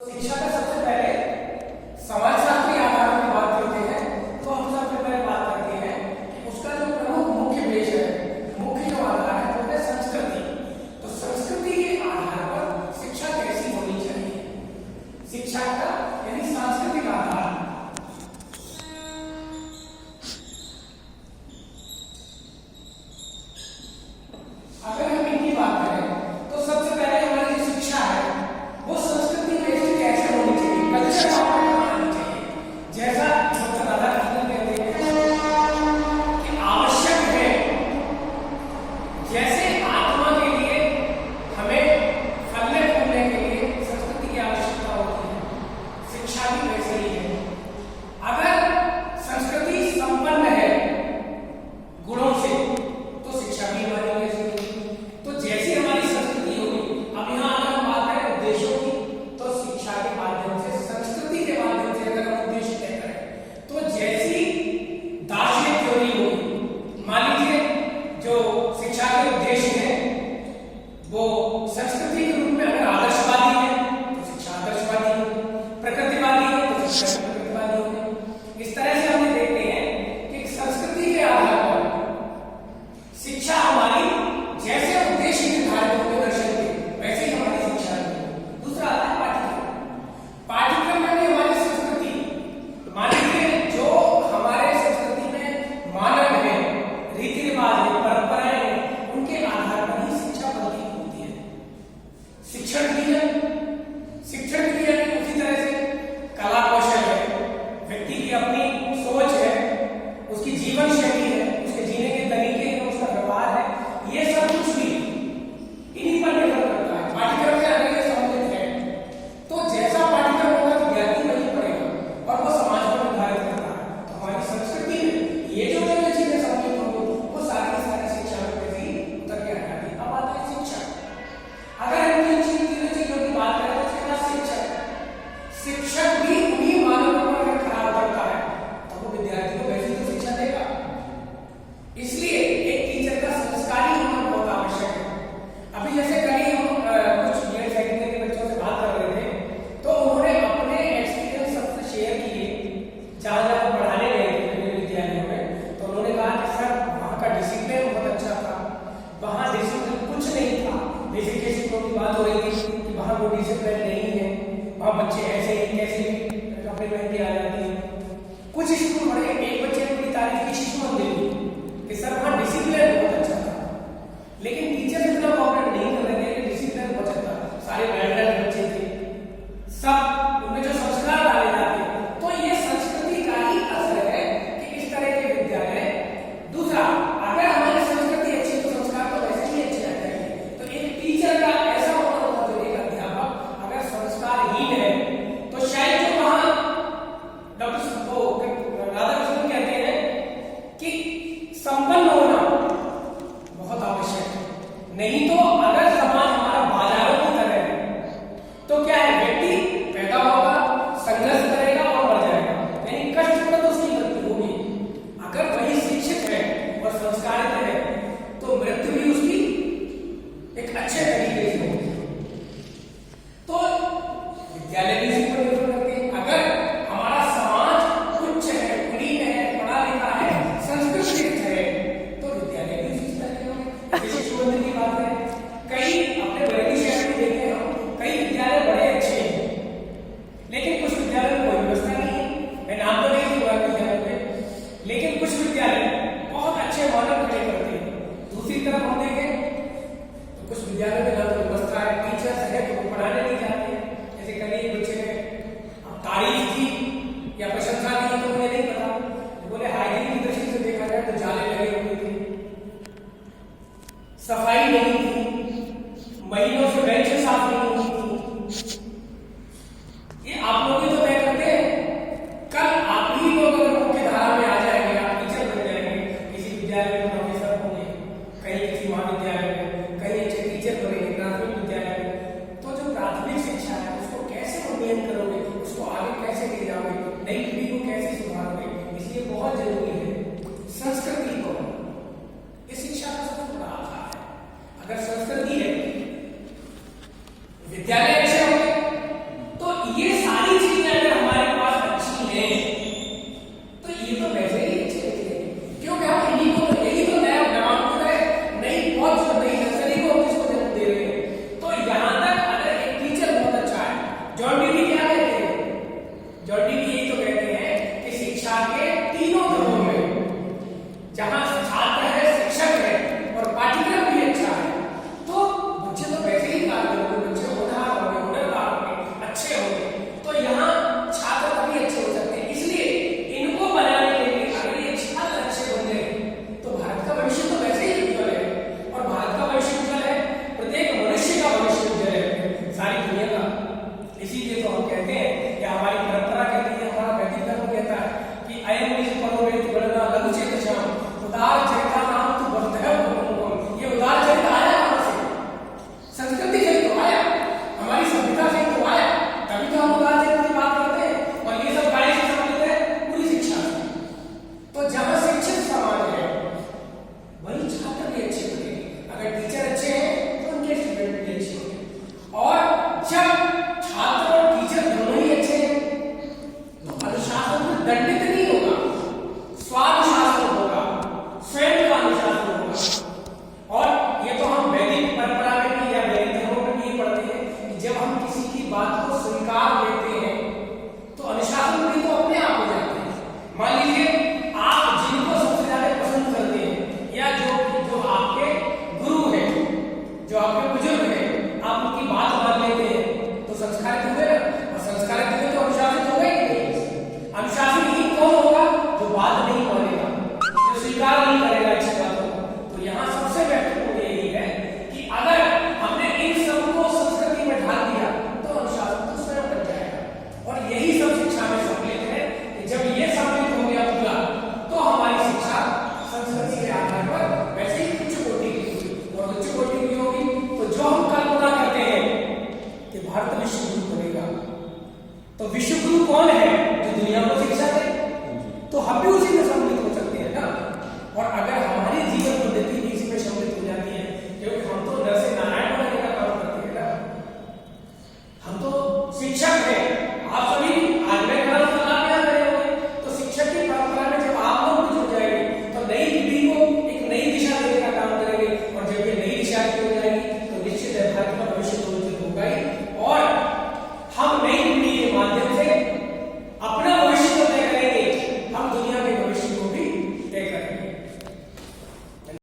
शिक्षा का सबसे पहले समाजशास्त्री आधार में बात करते हैं तो हम सबसे पहले बात करते हैं कि उसका जो प्रमुख मुख्य बेस है, मुख्य जो आधार है वो है संस्कृति। तो संस्कृति के आधार पर शिक्षा कैसी होनी चाहिए, शिक्षा का यानी सांस्कृतिक आधार। अगर हम इनकी बात करें तो सबसे पहले हमारी जो शिक्षा है वो संस्कृति में कैसे होनी चाहिए, कल्चर होनी चाहिए। जैसा डॉक्टर राधाकृष्णन कहते हैं कि आवश्यक है, जैसे आत्मा के लिए हमें फलने फूलने के लिए संस्कृति की आवश्यकता होती है, शिक्षा भी वैसे ही है। अगर संस्कृति संपन्न है गुणों से तो शिक्षा भी हमारी वैसी होगी। तो जैसी हमारी संस्कृति होगी, अब यहाँ अगर हम बात करें उद्देश्यों की तो शिक्षा के माध्यम से, संस्कृति के माध्यम से अगर हम उद्देश्य तय करें तो जैसी दार्शनिक थ्योरी होगी, मान लीजिए जो शिक्षा के उद्देश्य है वो संस्कृति के रूप में अगर आदर्शवादी है तो शिक्षा आदर्शवादी होगी, प्रकृतिवादी है तो शिक्षा प्रकृतिवादी होगी। इस तरह से हम देखते हैं कि संस्कृति के आधार पर शिक्षा हमारी जैसे उद्देश्य निर्धारित होंगे दर्शन के, वैसे ही हमारी शिक्षा है। दूसरा आता है पाठ्यक्रम। पाठ्यक्रम में भी हमारी संस्कृति, मान लीजिए जो हमारे संस्कृति में मानक है, रीति रिवाज है, परंपराएं हैं, उनके आधार पर ही शिक्षा प्रतीत होती है। शिक्षण क्रिया भी उसी तरह से कला कौशल है, व्यक्ति की अपनी सोच है, उसकी जीवन शैली है, उसके जीने के तरीके हैं, उसका व्यवहार है, ये सब कुछ भी इन्हीं पर निर्भर करता है। पाठ्यक्रम से अगर ये सम्मिलित है तो जैसा पाठ्यक्रम होगा विद्यार्थी वही पढ़ेगा और वो समाज को निर्धारित करता है। तो हमारी संस्कृति में ये जो चीजें सम्मिलित होंगी वो सारी शिक्षा में वैसे ही उतर के आ जाती है। अब आता है शिक्षा। अगर हम तीन चीजों की बात करें तो उसके बाद शिक्षक भी उन्हीं मानकों पर अगर खरा उतरता है तो वो विद्यार्थी को वैसी तो शिक्षा देगा। इसलिए एक टीचर का संस्कारी होना बहुत आवश्यक है। अभी जैसे कल ही हम कुछ बीएड सेकेंड ईयर के बच्चों से बात कर रहे थे तो उन्होंने अपने एक्सपीरियंस सबसे शेयर किए जहाँ जहाँ पढ़ाने गए थे विद्यालयों में। तो उन्होंने कहा कि सर वहाँ का डिसिप्लिन बहुत अच्छा था, वहाँ डिसिप्लिन कुछ नहीं था। बेसिक स्कूलों की बात हो रही थी कि वहाँ वो डिसिप्लिन नहीं है, वहाँ बच्चे ऐसे ही कैसे भी कपड़े पहन के आ जाते हैं। कुछ स्कूल बड़े, एक बच्चे ने अपनी तारीफ की शिशु मंदिर की कि सर वहाँ डिसिप्लिन बहुत अच्छा था, लेकिन टीचर इतना कॉपरेट नहीं कर रहे थे कि डिसिप्लिन बहुत अच्छा था। सारे वेल बच्चे थे, सब उनमें जो संस्कार डाले जाते, तो ये संस्कृति का ही असर है कि इस तरह के विद्यालय। दूसरा, अगर हमारी संस्कृति अच्छी तो संस्कार तो वैसे ही अच्छे आ जाएंगे। तो एक टीचर का ऐसा होना होगा, तो एक अध्यापक अगर संस्कारहीन है तो शायद जो वहाँ डॉक्टर राधाकृष्णन कहते हैं कि संपन्न होना बहुत आवश्यक है। नहीं तो अगर समाज हमारा बाजारों की तरह है तो क्या है, व्यक्ति पैदा होगा, संघर्ष करेगा और मर जाएगा, यानी कष्ट तो उसकी मृत्यु होगी। अगर वही शिक्षित है और संस्कारित है तो मृत्यु भी उसकी एक अच्छे तरीके से होगी। तो विद्यालय भी इसी पर निर्भर करते हैं। अगर हमारा समाज उच्च है, कुलीन है, पढ़ा लिखा है, संस्कृत है तो विद्यालय भी उसी तरह के होंगे। जैसे शिशु मंदिर की बात करें, कई अपने बरेली शहर में देखे हम, कई विद्यालय बड़े अच्छे हैं लेकिन कुछ विद्यालय में कोई व्यवस्था नहीं है। मैं नाम तो नहीं दूंगा विद्यालय पे, लेकिन कुछ विद्यालय बहुत अच्छे मानक खड़े करते हैं। दूसरी तरफ हम देखें तो कुछ विद्यालय में ना तो व्यवस्था है, टीचर्स है तो वो पढ़ाने नहीं जाते। जैसे कल ही बच्चे ने कहते हैं या हमारी परंपरा कहती है, हमारा वैदिक धर्म कहता है कि अयम निज परोवेत गणना लघु चेतसाम उदार चरिता नाम तो वर्धय भगवान। ये उदार चरिता आया कहां से? संस्कृति से तो आया, हमारी सभ्यता से तो आया, तभी तो हम उदार चरित्र की बात करते हैं। और ये सब गाड़ी से संबंधित है पूरी शिक्षा से। तो जहां शिक्षित समाज है वही छात्र भी अच्छे होंगे। अगर टीचर अच्छे हैं तो उनके स्टूडेंट भी अच्छे होंगे। और जब छात्र और टीचर दोनों ही अच्छे हैं तो अनुशासन में दंडित नहीं होगा, स्वानुशासन होगा, स्वयं का अनुशासन होगा। और ये तो हम वैदिक परंपरा में भी या वैदिक धर्मों में भी पढ़ते हैं कि जब हम किसी की बात को स्वीकार लेते हैं तो अनुशासन भी तो अपने आप हो जाते हैं। मान लीजिए आप जिनको सबसे ज्यादा पसंद करते हैं या जो आपके गुरु हैं, जो आपके बुजुर्ग हैं, आप उनकी बात मान लेते हैं तो संस्कारित हुए ना। और संस्कारित हुए तो अनुशासित हो गए कि नहीं? अनुशासित ही कौन होगा? जो बात नहीं मानेगा, जो स्वीकार नहीं करेगा अच्छी बातों को। तो यहाँ सबसे महत्वपूर्ण यही है कि अगर हमने इन सबको संस्कृति में ढाल दिया तो अनुशासन तो स्वयं बन जाएगा। और यही सब शिक्षा में सम्मिलित है कि जब ये सम्मिलित हो गया पूरा तो हमारी शिक्षा संस्कृति के आधार पर वैसे ही उच्च कोटि की होगी। और उच्च कोटि की होगी तो जो हम कल्पना करते हैं कि भारत विश्व गुरु बनेगा, तो विश्व गुरु कौन है?